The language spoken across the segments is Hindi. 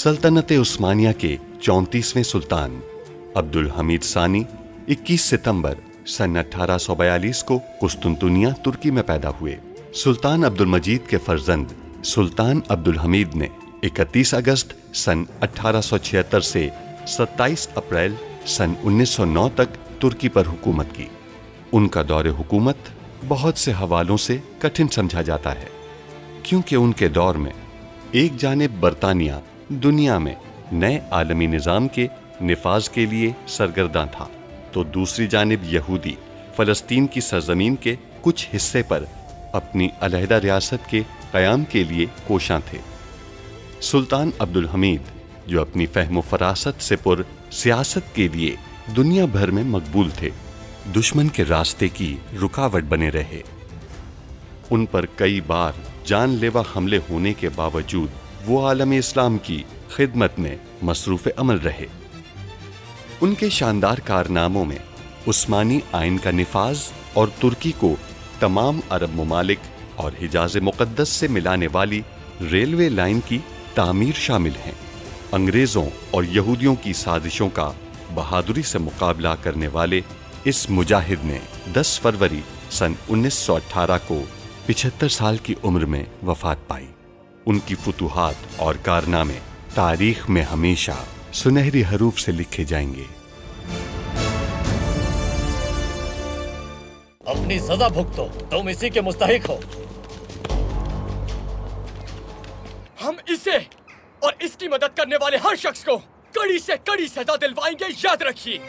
सल्तनत उस्मानिया के 34वें सुल्तान अब्दुल हमीद सानी 21 सितंबर सन 1842 को कुस्तुनतुनिया तुर्की में पैदा हुए। सुल्तान अब्दुल मजीद के फर्जंद सुल्तान अब्दुल हमीद ने 31 अगस्त सन 1876 से 27 अप्रैल सन 1909 तक तुर्की पर हुकूमत की। उनका दौरे हुकूमत बहुत से हवालों से कठिन समझा जाता है, क्योंकि उनके दौर में एक जानिब बरतानिया दुनिया में नए आलमी निज़ाम के निफाज के लिए सरगर्दा था, तो दूसरी जानिब यहूदी फ़लस्तीन की सरजमीन के कुछ हिस्से पर अपनी अलहदा रियासत के क़याम के लिए कोशां थे। सुल्तान अब्दुल हमीद, जो अपनी फ़हम फ़रासत से पुर सियासत के लिए दुनिया भर में मकबूल थे, दुश्मन के रास्ते की रुकावट बने रहे। उन पर कई बार जानलेवा हमले होने के बावजूद वो आलम इस्लाम की खिदमत में मसरूफ़ अमल रहे। उनके शानदार कारनामों में उस्मानी आइन का निफाज और तुर्की को तमाम अरब ममालिक और हिजाज़ मुक़द्दस से मिलाने वाली रेलवे लाइन की तामीर शामिल हैं। अंग्रेज़ों और यहूदियों की साजिशों का बहादुरी से मुकाबला करने वाले इस मुजाहिद ने 10 फरवरी सन 1918 को 75 साल की उम्र में वफात पाई। उनकी फुतूहात और कारनामे तारीख में हमेशा सुनहरी हरूफ से लिखे जाएंगे। अपनी सजा भुगतो, तुम इसी के मुस्तहिक हो। हम इसे और इसकी मदद करने वाले हर शख्स को कड़ी से कड़ी सजा दिलवाएंगे, याद रखिए।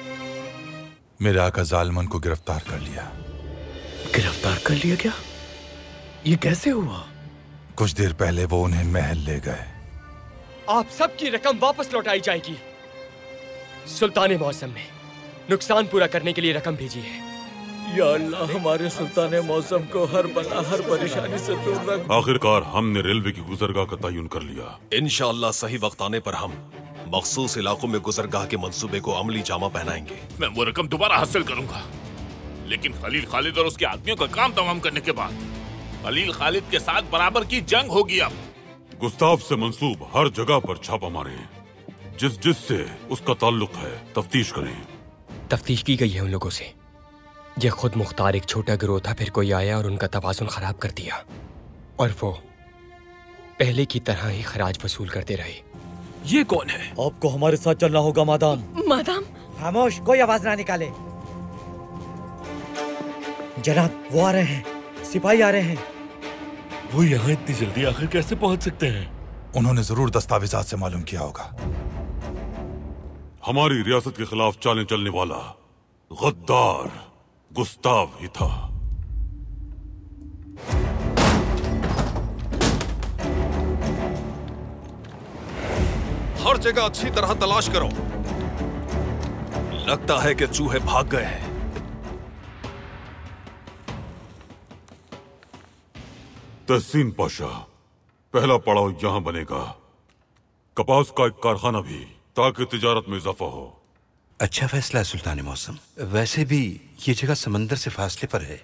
मेरे आका जालमन को गिरफ्तार कर लिया। गिरफ्तार कर लिया क्या? ये कैसे हुआ? कुछ देर पहले वो उन्हें महल ले गए। आप सबकी रकम वापस लौटाई जाएगी। सुल्तान मौसम ने नुकसान पूरा करने के लिए रकम भेजी है। या अल्लाह, हमारे सुल्तान मौसम को हर बला हर परेशानी से दूर रख। आखिरकार हमने रेलवे की गुजरगाह का तयन कर लिया। इंशाअल्लाह सही वक्त आने पर हम मखसूस इलाकों में गुजरगाह के मंसूबे को अमली जामा पहनाएंगे। मैं वो रकम दोबारा हासिल करूंगा, लेकिन खलील खालिद और उसके आदमियों का काम तमाम करने के बाद खलील खालिद के साथ बराबर की जंग होगी। अब गुस्ताव से मंसूब हर जगह पर छापा मारे, जिससे उसका ताल्लुक है तफ्तीश करें। तफ्तीश की गई है उन लोगों से। यह खुद मुख्तार एक छोटा गिरोह था, फिर कोई आया और उनका तवाज़ुन खराब कर दिया, और वो पहले की तरह ही खराज वसूल करते रहे। ये कौन है? आपको हमारे साथ चलना होगा मादाम। मादाम? खामोश, कोई आवाज ना निकाले। जनाब, वो आ रहे हैं, सिपाही आ रहे हैं। वो यहाँ इतनी जल्दी आखिर कैसे पहुँच सकते हैं? उन्होंने जरूर दस्तावेजात से मालूम किया होगा। हमारी रियासत के खिलाफ चालें चलने वाला गद्दार गुस्ताव ही था। हर जगह अच्छी तरह तलाश करो। लगता है कि चूहे भाग गए हैं। तहसीन पाशा, पहला पड़ाव यहां बनेगा। कपास का एक कारखाना भी, ताकि तिजारत में इजाफा हो। अच्छा फैसला है सुल्तान मौसम। वैसे भी ये जगह समंदर से फासले पर है।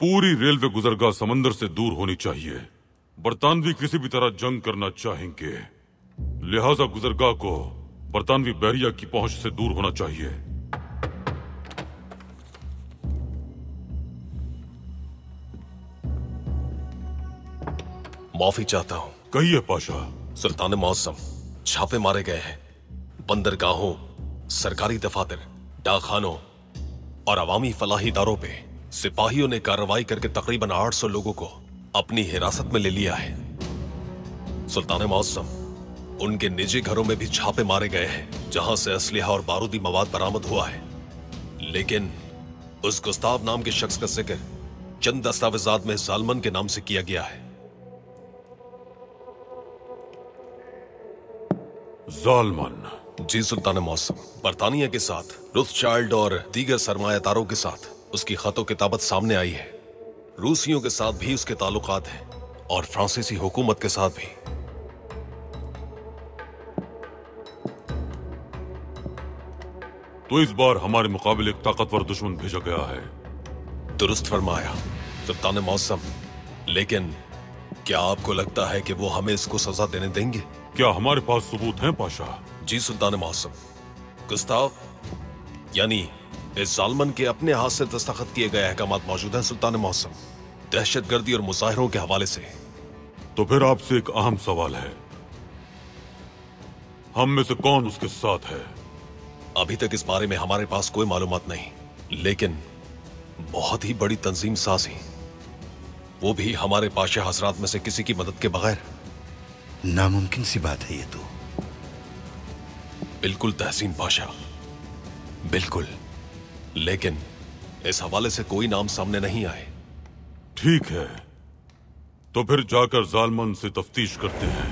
पूरी रेलवे गुजरगाह समंदर से दूर होनी चाहिए। बरतानवी किसी भी तरह जंग करना चाहेंगे, लिहाजा गुजरगाह को बरतानवी बहरिया की पहुंच से दूर होना चाहिए। माफी चाहता हूं। कहिए पाशा। सुल्तान मौसम, छापे मारे गए हैं बंदरगाहों, सरकारी दफातर, डाकखानों और अवामी फलाही इदारों पे। सिपाहियों ने कार्रवाई करके तकरीबन 800 लोगों को अपनी हिरासत में ले लिया है। सुल्तान मौसम, उनके निजी घरों में भी छापे मारे गए हैं, जहां से असलहा और बारूदी मवाद बरामद हुआ है। लेकिन उस गुस्ताव नाम के शख्स का जिक्र चंद दस्तावेजात में जालमन के नाम से किया गया है। जालमन? जी सुल्तान मौसम, बरतानिया के साथ रुथशाइल्ड और दीगर सरमायादारों के साथ उसकी खतो किताबत सामने आई है। रूसियों के साथ भी उसके ताल्लुकात हैं और फ्रांसीसी हुकूमत के साथ भी। तो इस बार हमारे मुकाबले एक ताकतवर दुश्मन भेजा गया है। दुरुस्त फरमाया सुल्तान मौसम, लेकिन क्या आपको लगता है कि वो हमें इसको सजा देने देंगे? क्या हमारे पास सबूत हैं पाशा? जी सुल्तान मौसम। गुस्ताव यानी इस जालमन के अपने हाथ से दस्तखत किए गए अहकामात मौजूद हैं सुल्तान मौसम, दहशतगर्दी और मुजाहिरों के हवाले से। तो फिर आपसे एक अहम सवाल है, हम में से कौन उसके साथ है? अभी तक इस बारे में हमारे पास कोई मालूमात नहीं, लेकिन बहुत ही बड़ी तंजीम साजी, वो भी हमारे पाशा हजरात में से किसी की मदद के बगैर। नामुमकिन सी बात है ये तो। बिल्कुल तहसीन पाशा, बिल्कुल, लेकिन इस हवाले से कोई नाम सामने नहीं आए। ठीक है, तो फिर जाकर जालमन से तफ्तीश करते हैं।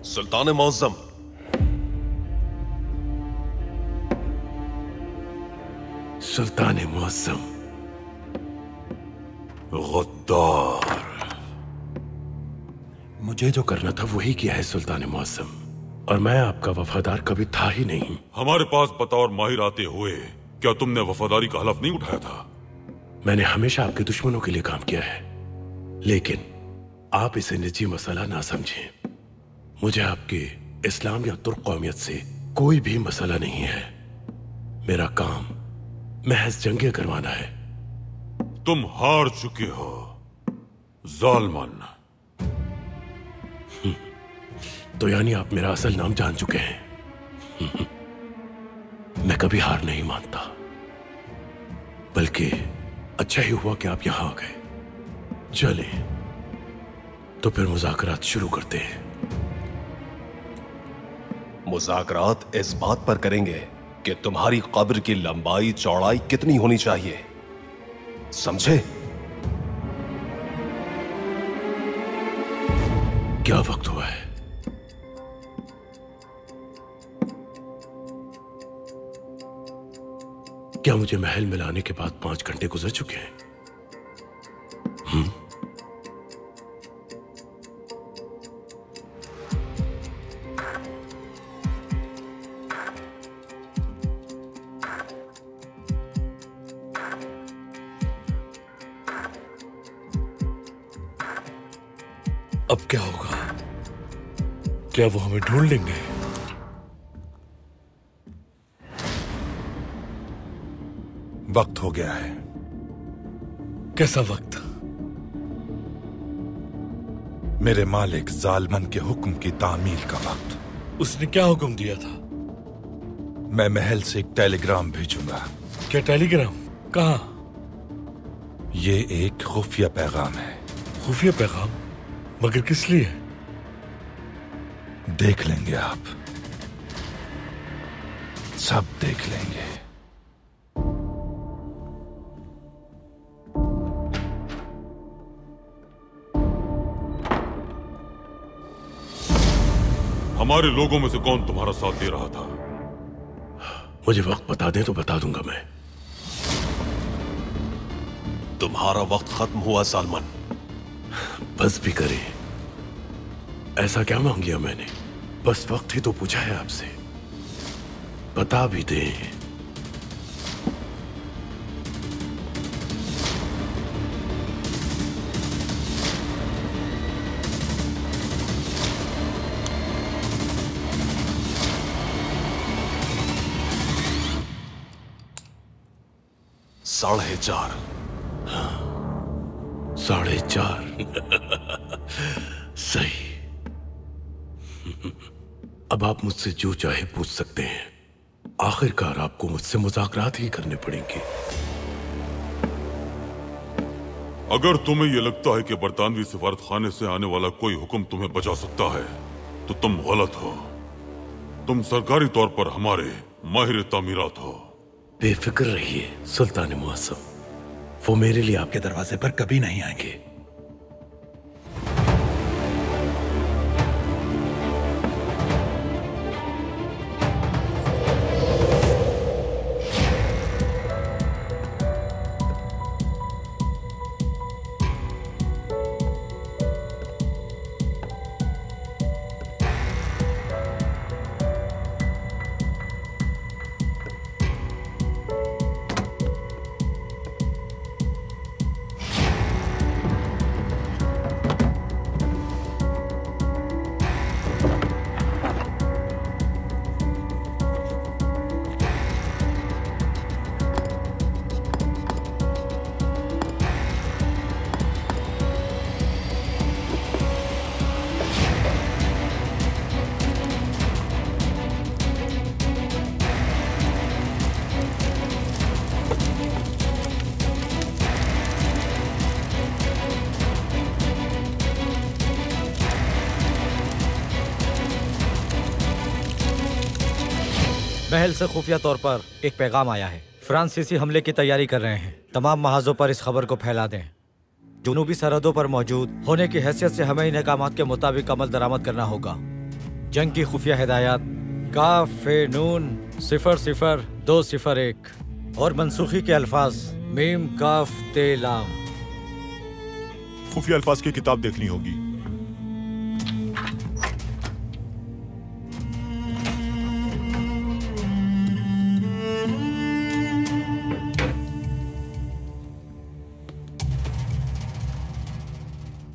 सुल्तान मौज़म, सुल्तान मुअज़्ज़म, गद्दार। मुझे जो करना था वही किया है सुल्तान मुअज़्ज़म, और मैं आपका वफादार कभी था ही नहीं। हमारे पास बतौर माहिर आते हुए क्या तुमने वफादारी का हलफ नहीं उठाया था? मैंने हमेशा आपके दुश्मनों के लिए काम किया है, लेकिन आप इसे निजी मसला ना समझें। मुझे आपके इस्लाम या तुर्क कौमियत से कोई भी मसला नहीं है। मेरा काम महज जंगे करवाना है। तुम हार चुके हो जालमन। तो यानी आप मेरा असल नाम जान चुके हैं। मैं कभी हार नहीं मानता, बल्कि अच्छा ही हुआ कि आप यहां आ गए। चले तो फिर मुज़ाकरात शुरू करते हैं। मुज़ाकरात इस बात पर करेंगे कि तुम्हारी कब्र की लंबाई चौड़ाई कितनी होनी चाहिए, समझे? क्या वक्त हुआ है? क्या मुझे महल में लाने के बाद 5 घंटे गुजर चुके हैं? अब क्या होगा? क्या वो हमें ढूंढ लेंगे? वक्त हो गया है। कैसा वक्त? मेरे मालिक जालमन के हुक्म की तामील का वक्त। उसने क्या हुक्म दिया था? मैं महल से एक टेलीग्राम भेजूंगा। क्या टेलीग्राम? कहां? ये एक खुफिया पैगाम है। खुफिया पैगाम? मगर किस लिए? देख लेंगे आप, सब देख लेंगे। हमारे लोगों में से कौन तुम्हारा साथ दे रहा था? मुझे वक्त बता दें तो बता दूंगा मैं। तुम्हारा वक्त खत्म हुआ सालमन। बस भी करें। ऐसा क्या मांग लिया मैंने? बस वक्त ही तो पूछा है आपसे, बता भी दें। साढ़े 4। 4:30। सही। अब आप मुझसे जो चाहे पूछ सकते हैं। आखिरकार आपको मुझसे मुज़ाकरात ही करने पड़ेंगे। अगर तुम्हें यह लगता है कि बरतानवी सिफारत खाने से आने वाला कोई हुक्म तुम्हें बचा सकता है तो तुम गलत हो। तुम सरकारी तौर पर हमारे माहिर तामीरात हो। बेफिक्र रहिए सुल्तान मुअज़्ज़म, वो मेरे लिए आपके दरवाजे पर कभी नहीं आएंगे। महल से खुफिया तौर पर एक पैगाम आया है। फ्रांसीसी हमले की तैयारी कर रहे हैं। तमाम महाजों पर इस खबर को फैला दें। जुनूबी सरहदों पर मौजूद होने की हैसियत से हमें इन अहकामात के मुताबिक अमल दरामद करना होगा। जंग की खुफिया हिदायत काफ-ए-नून 00-201 और मनसूखी के अल्फाज मीम काफ ते लाम। खुफिया अल्फाज की किताब देखनी होगी।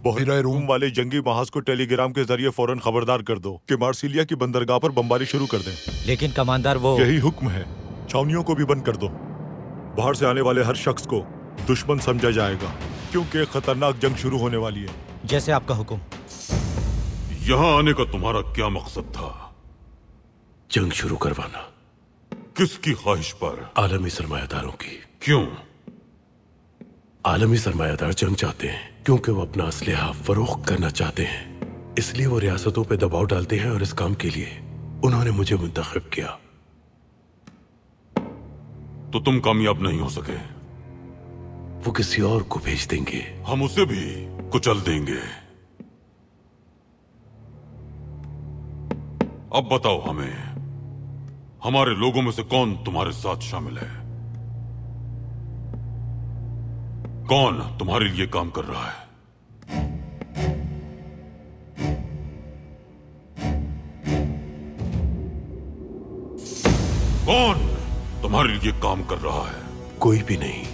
बहिरा रूम वाले जंगी महाज को टेलीग्राम के जरिए फौरन खबरदार कर दो कि मार्सिलिया की बंदरगाह पर बमबारी शुरू कर दें। लेकिन कमांडर वो यही हुक्म है। छावनियों को भी बंद कर दो। बाहर से आने वाले हर शख्स को दुश्मन समझा जाएगा क्योंकि खतरनाक जंग शुरू होने वाली है। जैसे आपका हुक्म। यहाँ आने का तुम्हारा क्या मकसद था? जंग शुरू करवाना। किसकी ख्वाहिश पर? आलमी सरमायादारों की। क्यों? आलमी सरमायादार जंग चाहते हैं क्योंकि वो अपना असलहा फरोख्त करना चाहते हैं। इसलिए वो रियासतों पे दबाव डालते हैं और इस काम के लिए उन्होंने मुझे मुंतखब किया। तो तुम कामयाब नहीं हो सके। वो किसी और को भेज देंगे। हम उसे भी कुचल देंगे। अब बताओ हमें, हमारे लोगों में से कौन तुम्हारे साथ शामिल है? कौन तुम्हारे लिए काम कर रहा है? कौन तुम्हारे लिए काम कर रहा है? कोई भी नहीं।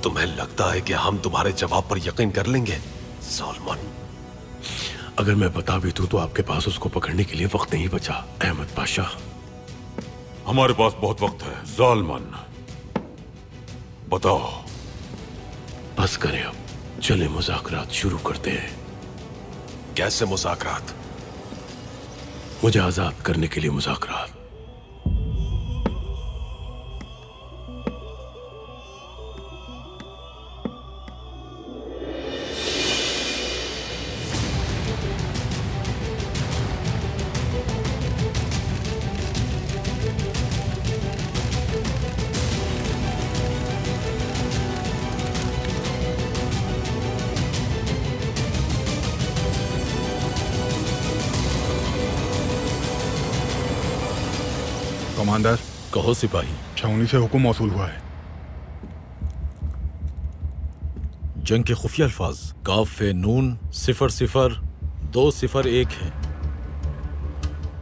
तुम्हें लगता है कि हम तुम्हारे जवाब पर यकीन कर लेंगे सॉलमन? अगर मैं बता भी दूं तो आपके पास उसको पकड़ने के लिए वक्त नहीं बचा अहमद पाशा। हमारे पास बहुत वक्त है जालमन। बताओ। बस करें अब, चले मुज़ाकरात शुरू करते हैं। कैसे मुज़ाकरात? मुझे आजाद करने के लिए मुज़ाकरात। कमांडर। कहो सिपाही। छावनी से हुक्म मौसूल हुआ है। जंग के खुफिया अल्फाज काफ-ए-नून 00-201 है।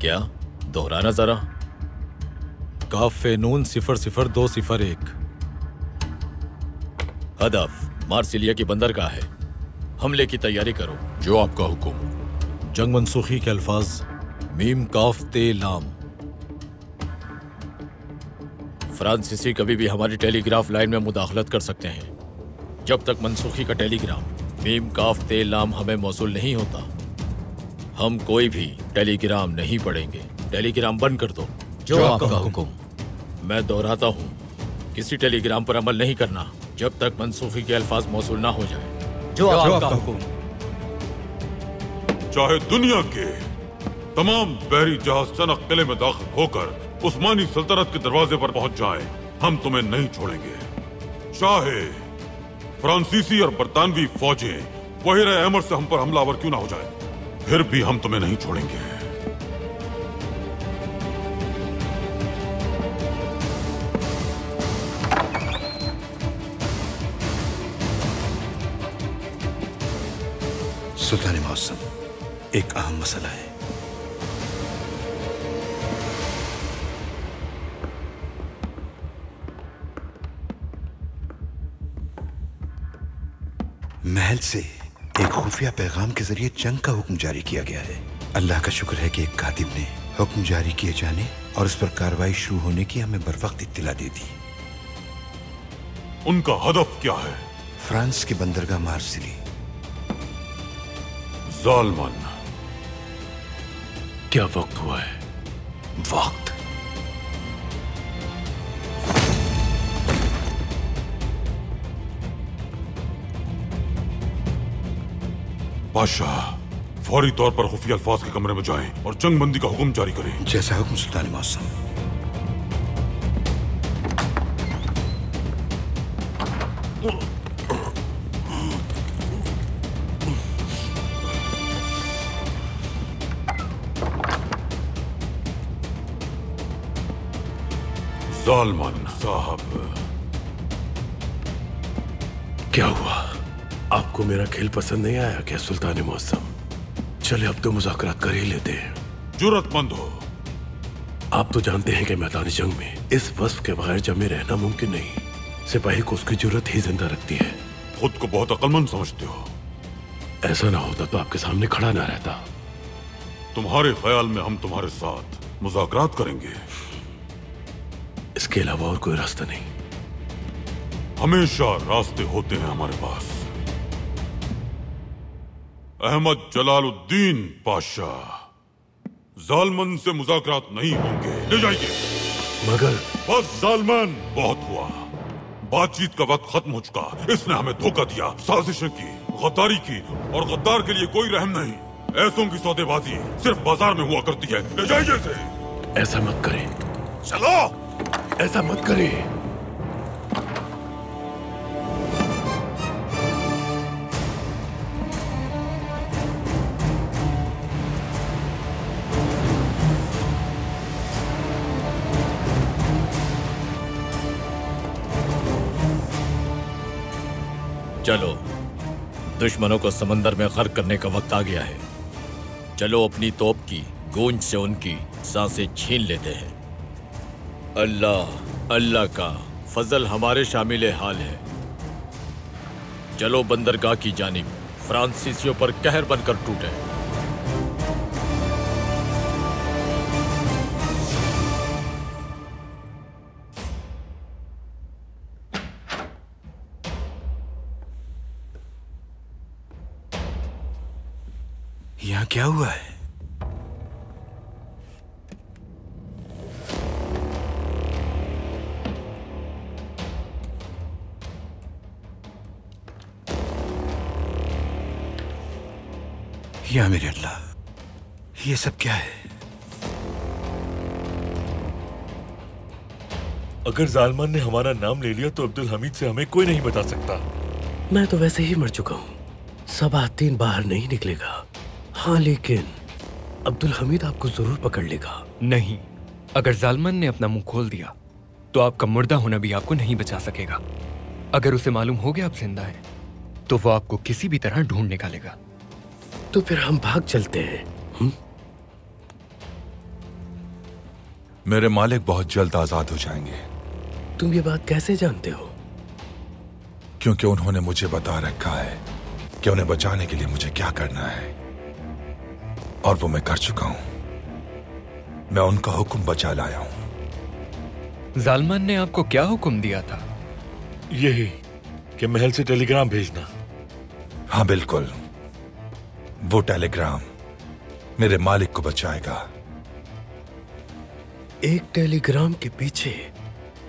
क्या दोहराना जरा? काफ-ए-नून 00-201। हदफ मार्सिलिया की बंदरगाह है। हमले की तैयारी करो। जो आपका हुक्म। जंग मनसूखी के अल्फाज मीम काफ ते लाम। फ्रांसीसी कभी भी हमारी टेलीग्राफ लाइन में मुदाखलत कर सकते हैं। जब तक मनसूखी का टेलीग्राम मीम काफ ते लाम हमें मौसूल नहीं होता, हम कोई भी टेलीग्राम नहीं पढ़ेंगे। टेलीग्राम बंद कर दो। जो आपका हुक्म। मैं दोहराता हूँ, किसी टेलीग्राम पर अमल नहीं करना जब तक मनसूखी के अल्फाज मौसूल ना हो जाए। जो आपका हुक्म। चाहे दुनिया के तमाम बहरी जहाज सनक किले में दाखिल होकर उस्मानी सल्तनत के दरवाजे पर पहुंच जाएं, हम तुम्हें नहीं छोड़ेंगे। चाहे फ्रांसीसी और बरतानवी फौजें बहिर अहमर से हम पर हमलावर क्यों ना हो जाए, फिर भी हम तुम्हें नहीं छोड़ेंगे। सुल्तान मौसम, एक अहम मसला है। महल से एक खुफिया पैगाम के जरिए जंग का हुक्म जारी किया गया है। अल्लाह का शुक्र है कि एक कातिब ने हुक्म जारी किए जाने और उस पर कार्रवाई शुरू होने की हमें बरवक्त इत्तिला दे दी। उनका हदफ क्या है? फ्रांस की बंदरगाह मार्सिली। जालमन, क्या वक्त हुआ है? वक्त? बादशाह, फौरी तौर पर खुफिया अल्फाज के कमरे में जाएं और जंगबंदी का हुक्म जारी करें। जैसा हुक्म सुल्तान मौसम। जालमन साहब, क्या हुआ? आपको मेरा खेल पसंद नहीं आया क्या सुल्तान मौसम? चले अब तो मुज़ाकरात कर ही लेते हैं। जुर्रतमंद हो। आप तो जानते हैं कि मैदान जंग में इस वस्फ के बगैर जमे रहना मुमकिन नहीं। सिपाही को उसकी जरूरत ही जिंदा रखती है। खुद को बहुत अक्लमंद समझते हो। ऐसा ना होता तो आपके सामने खड़ा ना रहता। तुम्हारे ख्याल में हम तुम्हारे साथ मुज़ाकरात करेंगे? इसके अलावा और कोई रास्ता नहीं। हमेशा रास्ते होते हैं हमारे पास। अहमद जलालुद्दीन पाशा, जालमन से मुज़ाकरात नहीं होंगे। ले जाइए। मगर बस जालमन, बहुत हुआ। बातचीत का वक्त खत्म हो चुका। इसने हमें धोखा दिया, साजिशें की, गद्दारी की, और गद्दार के लिए कोई रहम नहीं। ऐसों की सौदेबाजी सिर्फ बाजार में हुआ करती है। ले जाइए इसे। ऐसा मत करें। चलो। ऐसा मत करें। चलो, दुश्मनों को समंदर में गर्क करने का वक्त आ गया है। चलो अपनी तोप की गूंज से उनकी सांसें छीन लेते हैं। अल्लाह अल्लाह का फजल हमारे शामिल हाल है। चलो बंदरगाह की जानिब फ्रांसीसियों पर कहर बनकर टूटे। यहाँ क्या हुआ है? या मेरे अल्लाह, ये सब क्या है? अगर जालमान ने हमारा नाम ले लिया तो अब्दुल हमीद से हमें कोई नहीं बता सकता। मैं तो वैसे ही मर चुका हूँ। सबातीन बाहर नहीं निकलेगा। हाँ, लेकिन अब्दुल हमीद आपको जरूर पकड़ लेगा। नहीं, अगर जालमन ने अपना मुंह खोल दिया तो आपका मुर्दा होना भी आपको नहीं बचा सकेगा। अगर उसे मालूम हो गया आप जिंदा हैं, तो वो आपको किसी भी तरह ढूंढ निकालेगा। तो फिर हम भाग चलते हैं। मेरे मालिक बहुत जल्द आजाद हो जाएंगे। तुम ये बात कैसे जानते हो? क्योंकि उन्होंने मुझे बता रखा है कि उन्हें बचाने के लिए मुझे क्या करना है, और वो मैं कर चुका हूं। मैं उनका हुक्म बचा लाया हूं। जालमन ने आपको क्या हुक्म दिया था? यही कि महल से टेलीग्राम भेजना। हाँ बिल्कुल, वो टेलीग्राम मेरे मालिक को बचाएगा। एक टेलीग्राम के पीछे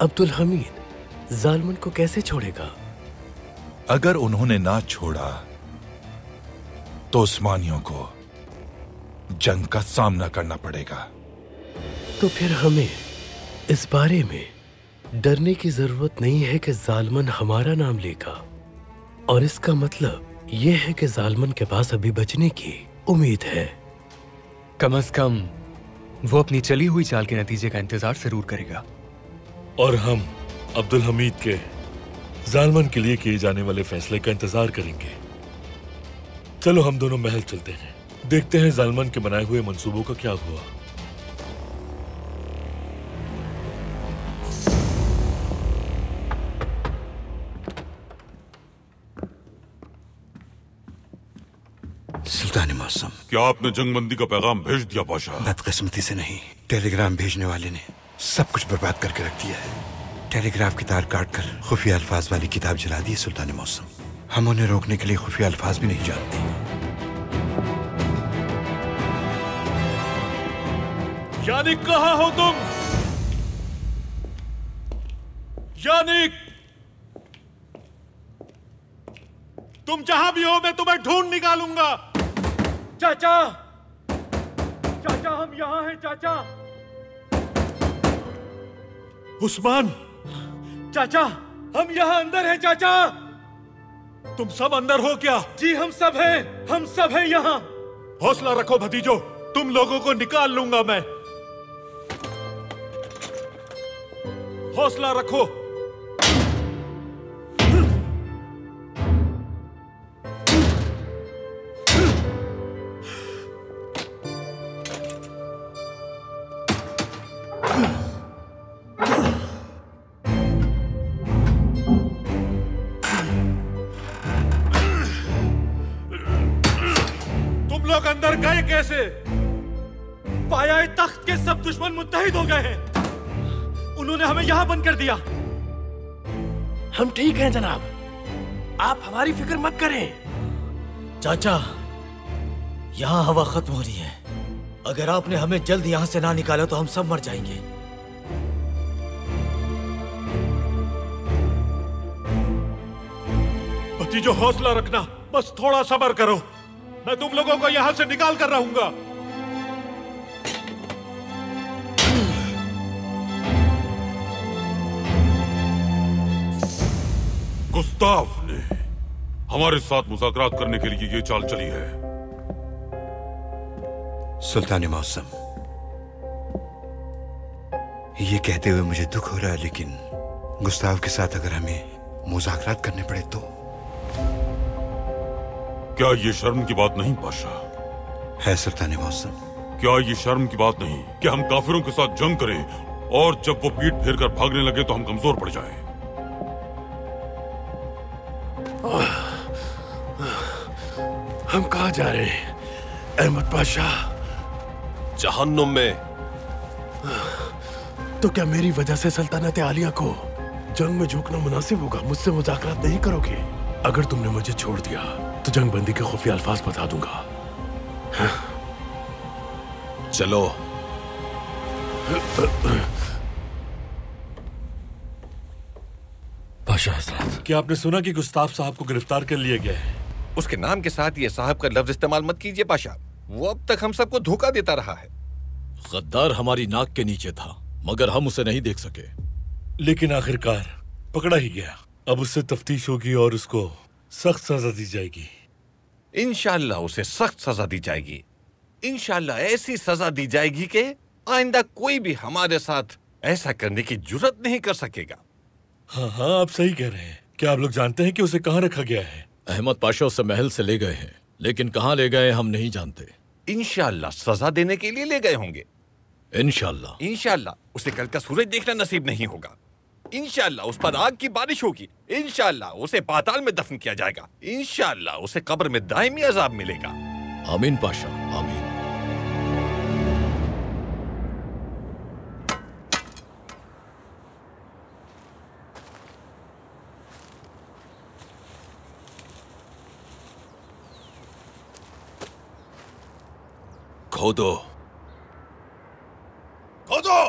अब्दुल हमीद जालमन को कैसे छोड़ेगा? अगर उन्होंने ना छोड़ा तो उस्मानियों को जंग का सामना करना पड़ेगा। तो फिर हमें इस बारे में डरने की जरूरत नहीं है कि जालमन हमारा नाम लेगा। और इसका मतलब ये है कि जालमन के पास अभी बचने की उम्मीद है। कम से कम वो अपनी चली हुई चाल के नतीजे का इंतजार जरूर करेगा। और हम अब्दुल हमीद के जालमन के लिए किए जाने वाले फैसले का इंतजार करेंगे। चलो हम दोनों महल चलते हैं, देखते हैं जालमन के बनाए हुए मंसूबों का क्या हुआ। सुल्तान मौसम, क्या आपने जंगबंदी का पैगाम भेज दिया पाशा? बदकिस्मती से नहीं, टेलीग्राम भेजने वाले ने सब कुछ बर्बाद करके रख दिया है। टेलीग्राफ की तार काटकर खुफिया अल्फाज वाली किताब जला दी है सुल्तान मौसम। हम उन्हें रोकने के लिए खुफिया अल्फाज भी नहीं जानते। यानिक, कहाँ हो तुम? यानिक, तुम जहां भी हो मैं तुम्हें ढूंढ निकालूंगा। चाचा, चाचा हम यहाँ हैं चाचा। उस्मान, चाचा हम यहाँ अंदर हैं चाचा। तुम सब अंदर हो क्या? जी हम सब हैं यहाँ। हौसला रखो भतीजो, तुम लोगों को निकाल लूंगा मैं। हौसला रखो। अंदर गए कैसे? पाया तख्त के सब दुश्मन मुत्तहिद हो गए हैं। उन्होंने हमें यहां बंद कर दिया। हम ठीक हैं जनाब, आप हमारी फिक्र मत करें। चाचा, यहाँ हवा खत्म हो रही है। अगर आपने हमें जल्द यहाँ से ना निकाला तो हम सब मर जाएंगे। भतीजो हौसला रखना, बस थोड़ा सब्र करो। मैं तुम लोगों को यहां से निकाल कर रहूंगा। गुस्ताफ ने हमारे साथ मुज़ाकरात करने के लिए ये चाल चली है। सुल्तान मौसम, ये कहते हुए मुझे दुख हो रहा है, लेकिन गुस्ताफ के साथ अगर हमें मुज़ाकरात करने पड़े तो? क्या ये शर्म की बात नहीं पाशा? है सुल्तान मौसम। क्या ये शर्म की बात नहीं कि हम काफिरों के साथ जंग करें और जब वो पीठ फेर कर भागने लगे तो हम कमजोर पड़ जाएं? हम कहाँ जा रहे हैं अहमद पाशा? जहन्नुम में। तो क्या मेरी वजह से सल्तनत आलिया को जंग में झोंकना मुनासिब होगा? मुझसे मुज़ाकरात नहीं करोगे? अगर तुमने मुझे छोड़ दिया तो जंगबंदी के खुफिया अल्फाज बता दूंगा। चलो। पाशा हज़रत, क्या आपने सुना कि गुस्ताफ साहब को गिरफ्तार कर लिया गया है? उसके नाम के साथ ये साहब का लफ्ज इस्तेमाल मत कीजिए पाशा। वो अब तक हम सबको धोखा देता रहा है। गद्दार हमारी नाक के नीचे था, मगर हम उसे नहीं देख सके। लेकिन आखिरकार पकड़ा ही गया। अब उससे तफ्तीश होगी और उसको सख्त सजा दी जाएगी। इंशाअल्लाह उसे सख्त सजा दी जाएगी। इंशाअल्लाह ऐसी सजा दी जाएगी कि आइंदा कोई भी हमारे साथ ऐसा करने की जुर्रत नहीं कर सकेगा। हाँ हाँ, आप सही कह रहे हैं। क्या आप लोग जानते हैं कि उसे कहाँ रखा गया है? अहमद पाशा उसे महल से ले गए हैं, लेकिन कहाँ ले गए हम नहीं जानते। इंशाअल्लाह सजा देने के लिए ले गए होंगे। इंशाअल्लाह। इंशाअल्लाह उसे कल का सूरज देखना नसीब नहीं होगा। इंशाअल्लाह उस पर आग की बारिश होगी। इंशाअल्लाह उसे पाताल में दफन किया जाएगा। इंशाअल्लाह उसे कब्र में दायमी अजाब मिलेगा। आमीन पाशा, आमीन। खोदो, खोदो।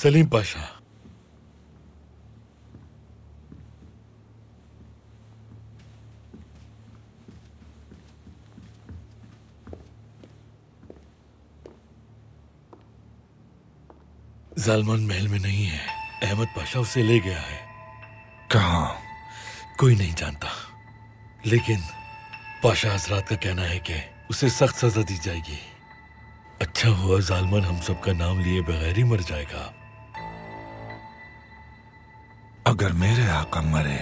सलीम पाशा। जालमान महल में नहीं है, अहमद पाशा उसे ले गया है। कहाँ? कोई नहीं जानता, लेकिन पाशा हजरात का कहना है कि उसे सख्त सजा दी जाएगी। अच्छा हुआ जालमान हम सबका नाम लिए बगैर ही मर जाएगा। अगर मेरे आका मरे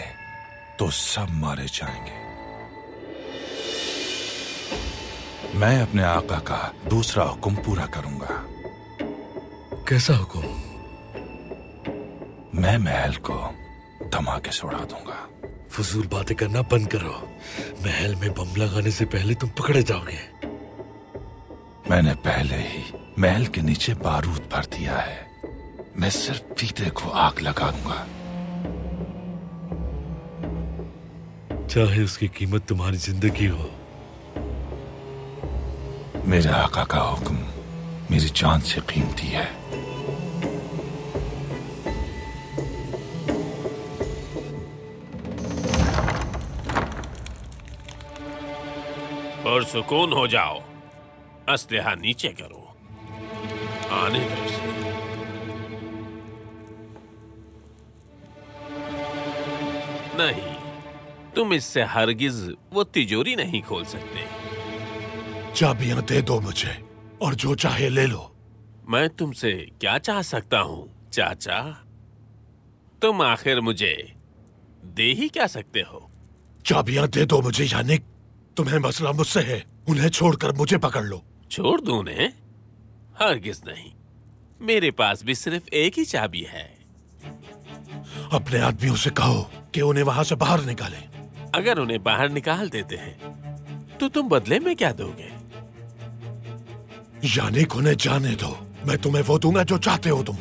तो सब मारे जाएंगे। मैं अपने आका का दूसरा हुक्म पूरा करूंगा। कैसा हुक्म? मैं महल को धमाके से उड़ा दूंगा। फजूल बातें करना बंद करो। महल में बम लगाने से पहले तुम पकड़े जाओगे। मैंने पहले ही महल के नीचे बारूद भर दिया है। मैं सिर्फ फीते को आग लगा दूंगा। चाहे उसकी कीमत तुम्हारी जिंदगी हो। मेरे आका का हुक्म मेरी जान से कीमती है। और सुकून हो जाओ। अस्लहा नीचे करो। आने दो इसे। नहीं, तुम इससे हरगिज वो तिजोरी नहीं खोल सकते। चाबियां दे दो मुझे और जो चाहे ले लो। मैं तुमसे क्या चाह सकता हूँ चाचा? तुम आखिर मुझे दे ही क्या सकते हो? चाबियां दे दो मुझे, यानी तुम्हें मसला मुझसे है। उन्हें छोड़कर मुझे पकड़ लो। छोड़ दूं उन्हें? हरगिज नहीं। मेरे पास भी सिर्फ एक ही चाबी है। अपने आदमियों से कहो कि उन्हें वहां से बाहर निकालें। अगर उन्हें बाहर निकाल देते हैं तो तुम बदले में क्या दोगे? यानी उन्हें जाने दो। मैं तुम्हें वो दूंगा जो चाहते हो तुम।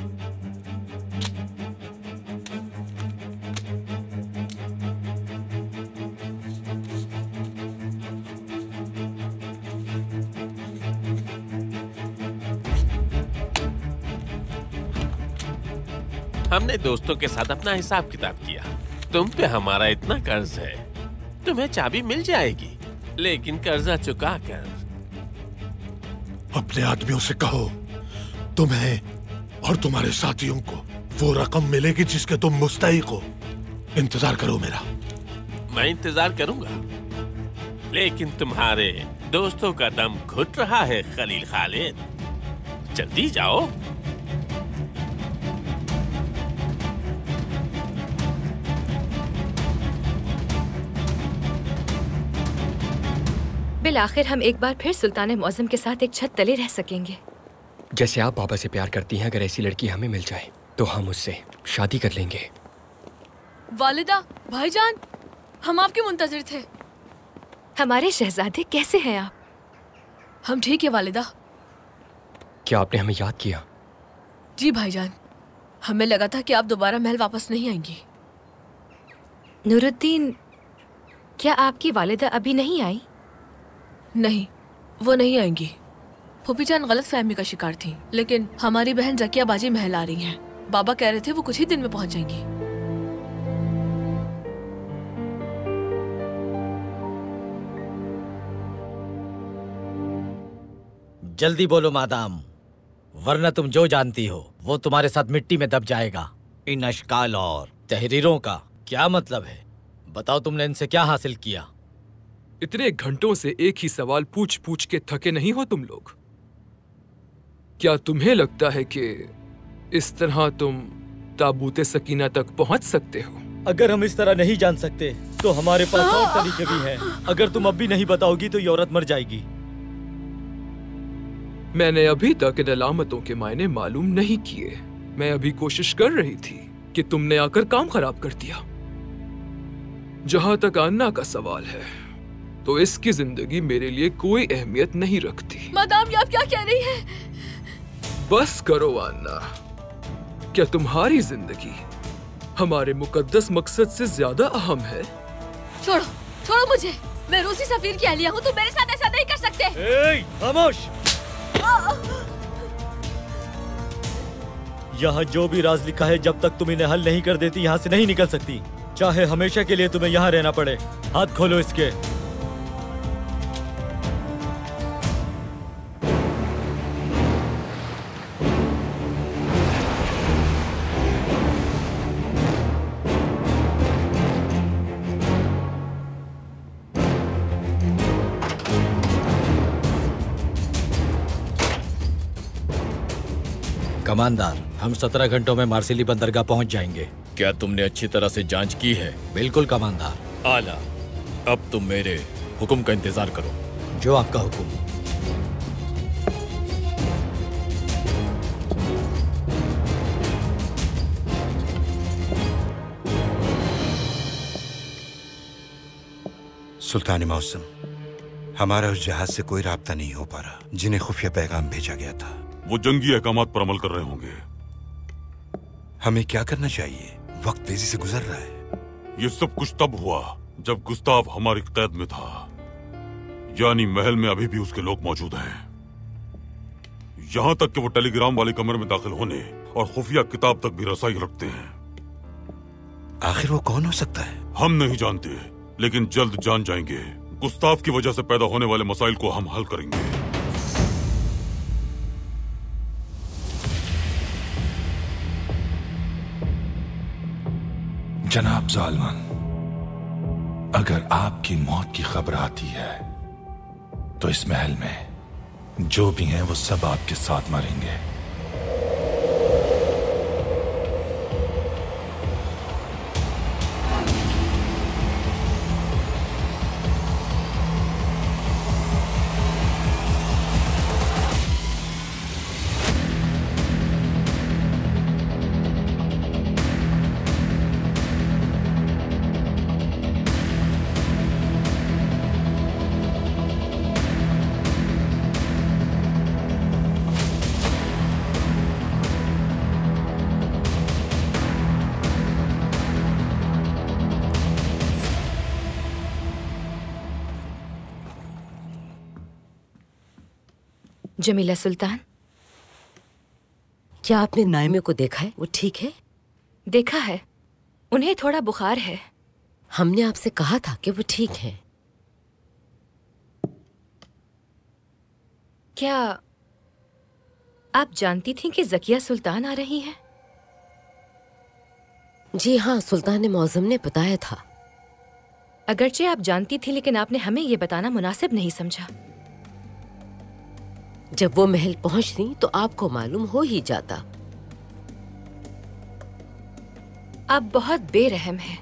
हमने दोस्तों के साथ अपना हिसाब किताब किया। तुम पे हमारा इतना कर्ज है, तुम्हें चाबी मिल जाएगी, लेकिन कर्जा चुका कर। अपने आदमियों से कहो तुम्हें और तुम्हारे साथियों को वो रकम मिलेगी जिसके तुम मुस्तहिक हो। इंतजार करो मेरा। मैं इंतजार करूंगा, लेकिन तुम्हारे दोस्तों का दम घुट रहा है खलील खालिद। जल्दी जाओ। बिल आखिर हम एक बार फिर सुल्तान मौसम के साथ एक छत तले रह सकेंगे। जैसे आप बाबा से प्यार करती हैं, अगर ऐसी लड़की हमें मिल जाए तो हम उससे शादी कर लेंगे। वालिदा, भाईजान, हम आपके मुंतजिर थे। हमारे शहजादे कैसे हैं आप? हम ठीक है वालिदा। क्या आपने हमें याद किया? जी भाईजान, हमें लगा था कि आप दोबारा महल वापस नहीं आएंगी। नूरुद्दीन, क्या आपकी वालिदा अभी नहीं आई? नहीं, वो नहीं आएंगी। फूफीजान गलत फहमी का शिकार थी, लेकिन हमारी बहन जकिया बाजी महल आ रही हैं। बाबा कह रहे थे वो कुछ ही दिन में पहुंच जाएंगी। जल्दी बोलो मादाम, वरना तुम जो जानती हो वो तुम्हारे साथ मिट्टी में दब जाएगा। इन अशकाल और तहरीरों का क्या मतलब है? बताओ, तुमने इनसे क्या हासिल किया? इतने घंटों से एक ही सवाल पूछ पूछ के थके नहीं हो तुम लोग? क्या तुम्हें लगता है कि इस तरह तुम ताबूत सकीना तक पहुंच सकते हो? अगर हम इस तरह नहीं जान सकते तो हमारे पास और तरीके भी हैं। अगर तुम अब भी नहीं बताओगी तो ये औरत मर जाएगी। मैंने अभी तक इन अलामतों के मायने मालूम नहीं किए। मैं अभी कोशिश कर रही थी कि तुमने आकर काम खराब कर दिया। जहां तक अन्ना का सवाल है तो इसकी जिंदगी मेरे लिए कोई अहमियत नहीं रखती। मादाम, आप क्या कह रही हैं? बस करो अन्ना, क्या तुम्हारी जिंदगी हमारे मुकद्दस मकसद से ज्यादा अहम है? छोड़ो, छोड़ो मुझे। मैं रूसी सफीर की अहलिया हूँ, तुम मेरे साथ ऐसा नहीं कर सकते। खामोश! यहाँ जो भी राज लिखा है, जब तक तुम इन्हें हल नहीं कर देती यहाँ से नहीं निकल सकती, चाहे हमेशा के लिए तुम्हें यहाँ रहना पड़े। हाथ खोलो इसके। कमांडर, हम 17 घंटों में मार्सिली बंदरगाह पहुंच जाएंगे। क्या तुमने अच्छी तरह से जांच की है? बिल्कुल कमांडर। आला, अब तुम मेरे हुक्म का इंतजार करो। जो आपका हुक्म। सुल्तान मौसम, हमारा उस जहाज से कोई राब्ता नहीं हो पा रहा जिन्हें खुफिया पैगाम भेजा गया था। वो जंगी अहकामात पर अमल कर रहे होंगे। हमें क्या करना चाहिए? वक्त तेजी से गुजर रहा है। ये सब कुछ तब हुआ जब गुस्ताव हमारी कैद में था, यानी महल में अभी भी उसके लोग मौजूद हैं। यहां तक कि वो टेलीग्राम वाले कमरे में दाखिल होने और खुफिया किताब तक भी रसाई रखते हैं। आखिर वो कौन हो सकता है? हम नहीं जानते, लेकिन जल्द जान जाएंगे। गुस्ताव की वजह से पैदा होने वाले मसाइल को हम हल करेंगे। जनाब जालमान, अगर आपकी मौत की खबर आती है तो इस महल में जो भी हैं वो सब आपके साथ मरेंगे। जमीला सुल्तान, क्या आपने नायमे को देखा है? वो ठीक है? देखा है, उन्हें थोड़ा बुखार है। हमने आपसे कहा था कि वो ठीक है। क्या आप जानती थीं कि ज़किया सुल्तान आ रही हैं? जी हाँ, सुल्तान मौज़म ने बताया था। अगरचे आप जानती थी, लेकिन आपने हमें ये बताना मुनासिब नहीं समझा। जब वो महल पहुंचती तो आपको मालूम हो ही जाता। आप बहुत बेरहम हैं।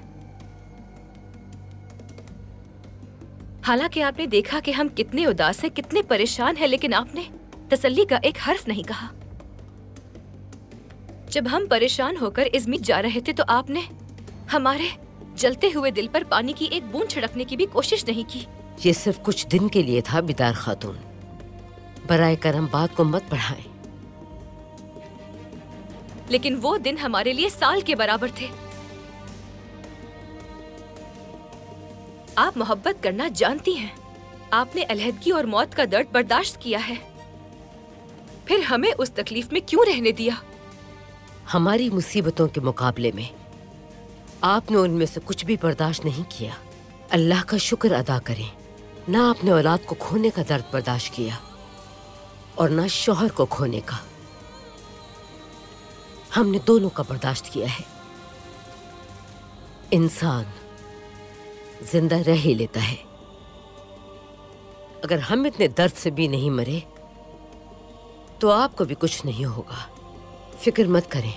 हालांकि आपने देखा कि हम कितने उदास हैं, कितने परेशान हैं, लेकिन आपने तसल्ली का एक हर्फ नहीं कहा। जब हम परेशान होकर इज़मिर जा रहे थे तो आपने हमारे जलते हुए दिल पर पानी की एक बूंद छिड़कने की भी कोशिश नहीं की। ये सिर्फ कुछ दिन के लिए था बिदार खातून, बराए करम बात को मत बढ़ाएं। लेकिन वो दिन हमारे लिए साल के बराबर थे। आप मोहब्बत करना जानती हैं। आपने अलहदगी और मौत का दर्द बर्दाश्त किया है, फिर हमें उस तकलीफ में क्यों रहने दिया? हमारी मुसीबतों के मुकाबले में आपने उनमें से कुछ भी बर्दाश्त नहीं किया। अल्लाह का शुक्र अदा करें, ना आपने औलाद को खोने का दर्द बर्दाश्त किया और ना शौहर को खोने का। हमने दोनों का बर्दाश्त किया है। इंसान जिंदा रह ही लेता है। अगर हम इतने दर्द से भी नहीं मरे तो आपको भी कुछ नहीं होगा, फिक्र मत करें।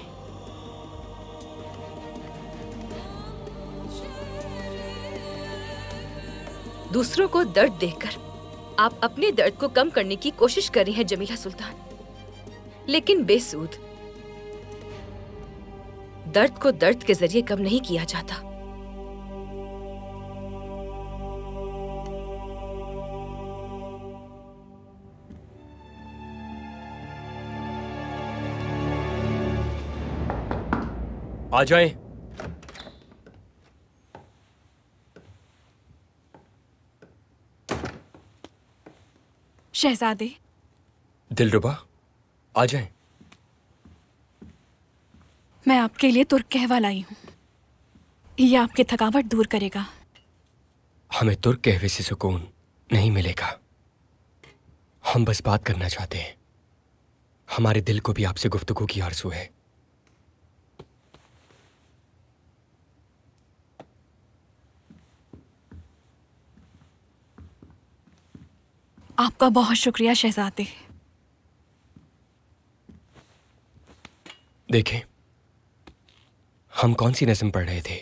दूसरों को दर्द देकर आप अपने दर्द को कम करने की कोशिश कर रही हैं जमीला सुल्तान, लेकिन बेसूद। दर्द को दर्द के जरिए कम नहीं किया जाता। आ जाएं। शहजादे। दिलरुबा, आ जाएं। मैं आपके लिए तुर्क कहवा लाई हूँ। ये आपकी थकावट दूर करेगा। हमें तुर्क कहवे से सुकून नहीं मिलेगा। हम बस बात करना चाहते हैं। हमारे दिल को भी आपसे गुफ्तगू की आरज़ू है। आपका बहुत शुक्रिया शहजादे। देखें, हम कौन सी नज़म पढ़ रहे थे?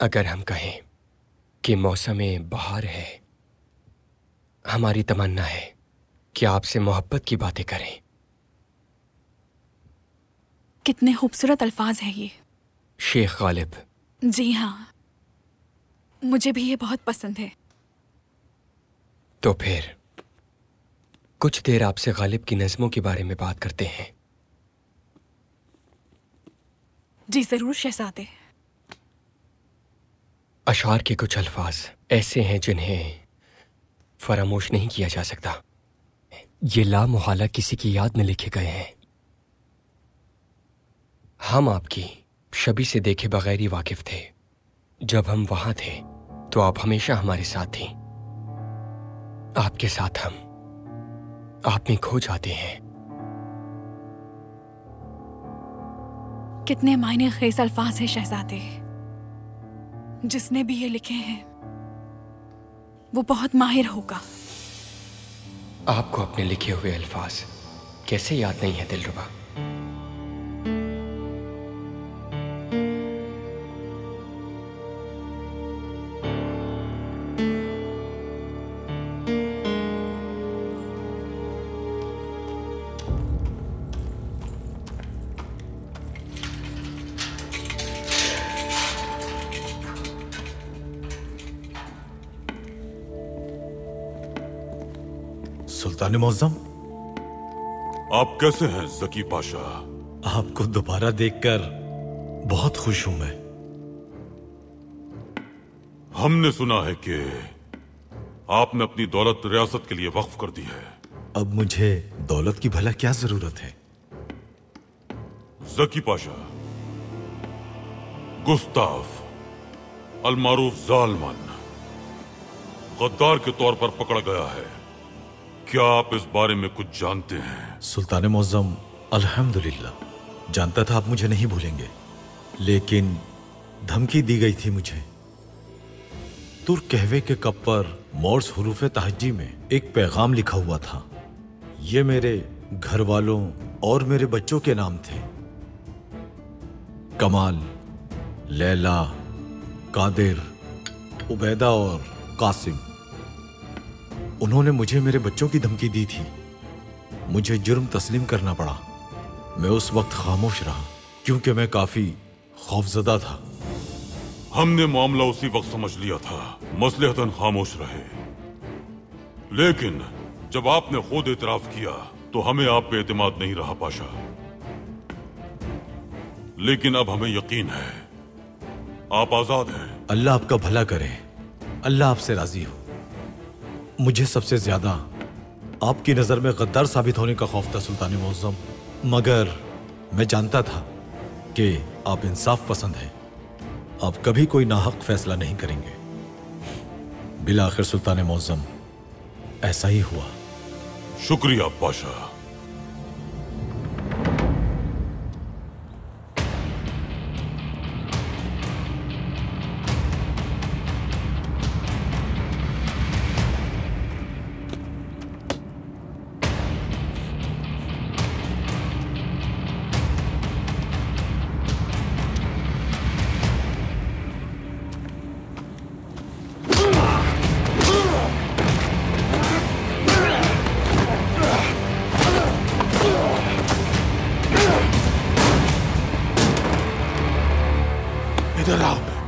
अगर हम कहें कि मौसम बहार है, हमारी तमन्ना है कि आपसे मोहब्बत की बातें करें। कितने खूबसूरत अल्फाज हैं ये। शेख गालिब। जी हाँ, मुझे भी ये बहुत पसंद है। तो फिर कुछ देर आपसे गालिब की नज़मों के बारे में बात करते हैं। जी जरूर शहजादे। अशार के कुछ अल्फाज ऐसे हैं जिन्हें फरामोश नहीं किया जा सकता। ये लामुहाला किसी की याद में लिखे गए हैं। हम आपकी शबी से देखे बगैर ही वाकिफ थे। जब हम वहां थे तो आप हमेशा हमारे साथ थी। आपके साथ हम आप में खो जाते हैं। कितने मायने खेज अल्फाज हैं शहजादे। जिसने भी ये लिखे हैं वो बहुत माहिर होगा। आपको अपने लिखे हुए अल्फाज कैसे याद नहीं है दिलरुबा? सुल्तान मुअज्जम, आप कैसे हैं ज़की पाशा? आपको दोबारा देखकर बहुत खुश हूं मैं। हमने सुना है कि आपने अपनी दौलत रियासत के लिए वक्फ कर दी है। अब मुझे दौलत की भला क्या जरूरत है? ज़की पाशा, गुस्ताफ अलमारूफ जालमन गद्दार के तौर पर पकड़ा गया है। क्या आप इस बारे में कुछ जानते हैं? सुल्तान मुअज्जम, अल्हम्दुलिल्लाह जानता था आप मुझे नहीं भूलेंगे, लेकिन धमकी दी गई थी मुझे। तुर्क कहवे के कप पर मोर्स हुरूफ तहज्जी में एक पैगाम लिखा हुआ था। ये मेरे घर वालों और मेरे बच्चों के नाम थे। कमाल, लैला, कादिर, उबैदा और कासिम। उन्होंने मुझे मेरे बच्चों की धमकी दी थी। मुझे जुर्म तस्लीम करना पड़ा। मैं उस वक्त खामोश रहा क्योंकि मैं काफी खौफजदा था। हमने मामला उसी वक्त समझ लिया था, मसलहतन खामोश रहे। लेकिन जब आपने खुद एतराफ किया तो हमें आप पे एतमाद नहीं रहा पाशा। लेकिन अब हमें यकीन है आप आजाद हैं। अल्लाह आपका भला करे। अल्लाह आपसे राजी हो। मुझे सबसे ज्यादा आपकी नजर में गद्दार साबित होने का खौफ था सुल्तान मुअज्जम, मगर मैं जानता था कि आप इंसाफ पसंद हैं। आप कभी कोई नाहक फैसला नहीं करेंगे। बिला आखिर सुल्तान मुअज्जम ऐसा ही हुआ। शुक्रिया पाशा।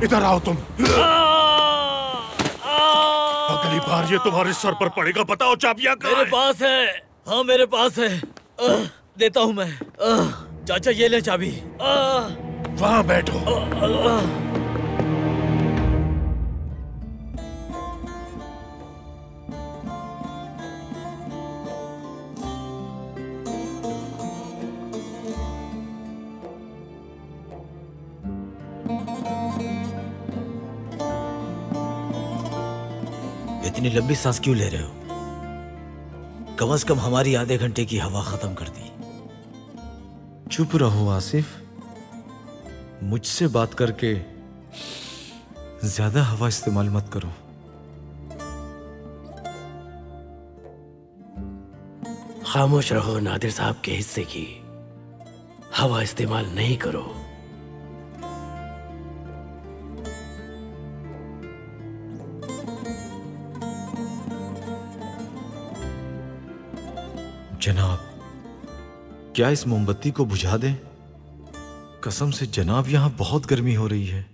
इधर आओ तुम। अगली बार ये तुम्हारे सर पर पड़ेगा। बताओ चाबियां कहाँ मेरे पास है। हाँ मेरे पास है। देता हूँ मैं। चाचा ये ले चाबी। वहां बैठो। इतनी लंबी सांस क्यों ले रहे हो? कम से कम हमारी आधे घंटे की हवा खत्म कर दी। चुप रहो आसिफ, मुझसे बात करके ज्यादा हवा इस्तेमाल मत करो। खामोश रहो, नादिर साहब के हिस्से की हवा इस्तेमाल नहीं करो। जनाब, क्या इस मोमबत्ती को बुझा दें? कसम से जनाब, यहां बहुत गर्मी हो रही है।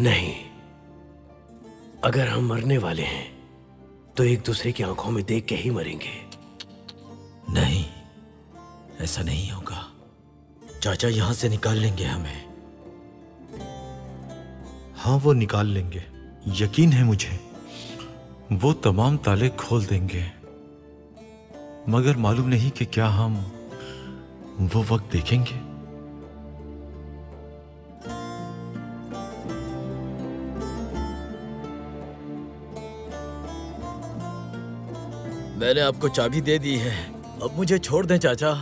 नहीं, अगर हम मरने वाले हैं तो एक दूसरे की आंखों में देख के ही मरेंगे। नहीं, ऐसा नहीं होगा। चाचा यहां से निकाल लेंगे हमें। हाँ, वो निकाल लेंगे, यकीन है मुझे। वो तमाम ताले खोल देंगे, मगर मालूम नहीं कि क्या हम वो वक्त देखेंगे। मैंने आपको चाबी दे दी है, अब मुझे छोड़ दें चाचा।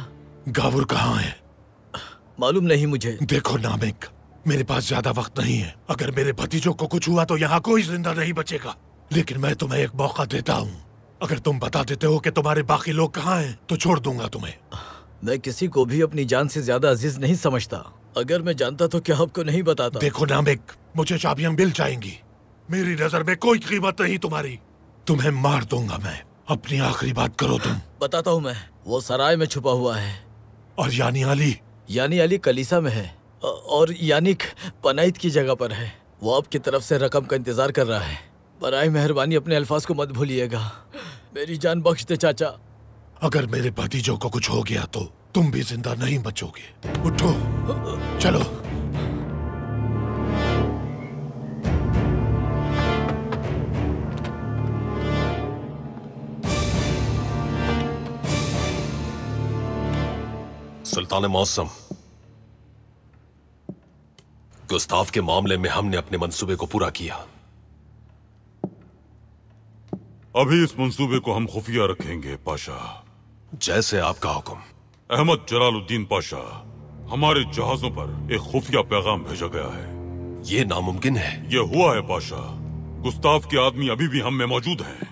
गावुर कहाँ है? मालूम नहीं मुझे। देखो नामिक, मेरे पास ज्यादा वक्त नहीं है। अगर मेरे भतीजों को कुछ हुआ तो यहाँ कोई जिंदा नहीं बचेगा। लेकिन मैं तुम्हें एक मौका देता हूँ। अगर तुम बता देते हो कि तुम्हारे बाकी लोग कहाँ हैं, तो छोड़ दूंगा तुम्हें। मैं किसी को भी अपनी जान से ज्यादा अजीज नहीं समझता। अगर मैं जानता तो क्या आपको नहीं बताता। देखो नामिक, मुझे चाबियां मिल जाएंगी। मेरी नजर में कोई कीमत नहीं तुम्हारी। तुम्हें मार दूंगा मैं। अपनी आखिरी बात करो तुम। बताता हूँ मैं। वो सराय में छुपा हुआ है। और यानी अली? यानी अली कलीसा में है, और यानी पनाइत की जगह पर है। वो आपकी तरफ से रकम का इंतजार कर रहा है। बराए मेहरबानी अपने अल्फाज को मत भूलिएगा। मेरी जान बख्श दे चाचा। अगर मेरे भतीजों को कुछ हो गया तो तुम भी जिंदा नहीं बचोगे। उठो, चलो। सुल्तान मौसम, गुस्ताफ के मामले में हमने अपने मंसूबे को पूरा किया। अभी इस मंसूबे को हम खुफिया रखेंगे पाशा। जैसे आपका हुक्म। अहमद जलालुद्दीन पाशा, हमारे जहाजों पर एक खुफिया पैगाम भेजा गया है। ये नामुमकिन है। ये हुआ है पाशा। गुस्ताफ के आदमी अभी भी हम में मौजूद हैं।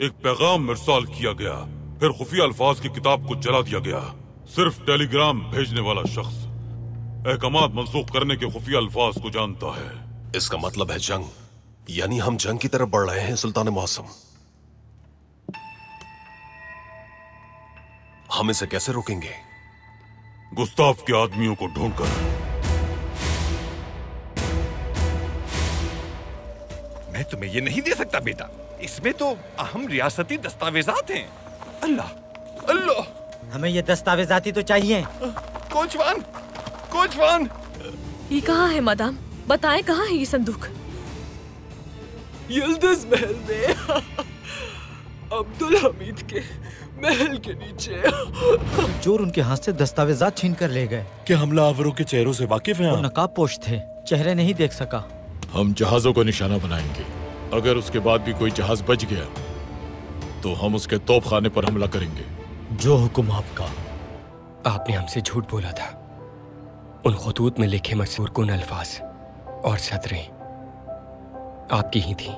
एक पैगाम इरसाल किया गया, फिर खुफिया अल्फाज की किताब को जला दिया गया। सिर्फ टेलीग्राम भेजने वाला शख्स अहकामात मंसूख करने के खुफिया अल्फाज को जानता है। इसका मतलब है जंग, यानी हम जंग की तरफ बढ़ रहे हैं सुल्तान मौसम। हम इसे कैसे रोकेंगे? गुस्ताफ के आदमियों को ढूंढकर। मैं तुम्हें ये नहीं दे सकता बेटा, इसमें तो अहम रियासती दस्तावेजात हैं। अल्लाह अल्लाह, हमें ये दस्तावेजाती तो चाहिए। कोचवान, कोचवान। ये कहाँ है मदाम? बताएं कहाँ है ये संदूक? यल्दिज महल में अब्दुल हमीद के महल के नीचे। चोर उनके हाथ से दस्तावेजात छीन कर ले गए। क्या हमलावरों के चेहरों से वाकिफ हैं? वो नकाब पोश थे, चेहरे नहीं देख सका। हम जहाजों को निशाना बनाएंगे। अगर उसके बाद भी कोई जहाज बच गया तो हम उसके तोपखाने पर हमला करेंगे। जो हुक्म आपका। आपने हमसे झूठ बोला था। उन खतूत में लिखे मशहूर कुन अल्फाज और सदरें आपकी ही थी।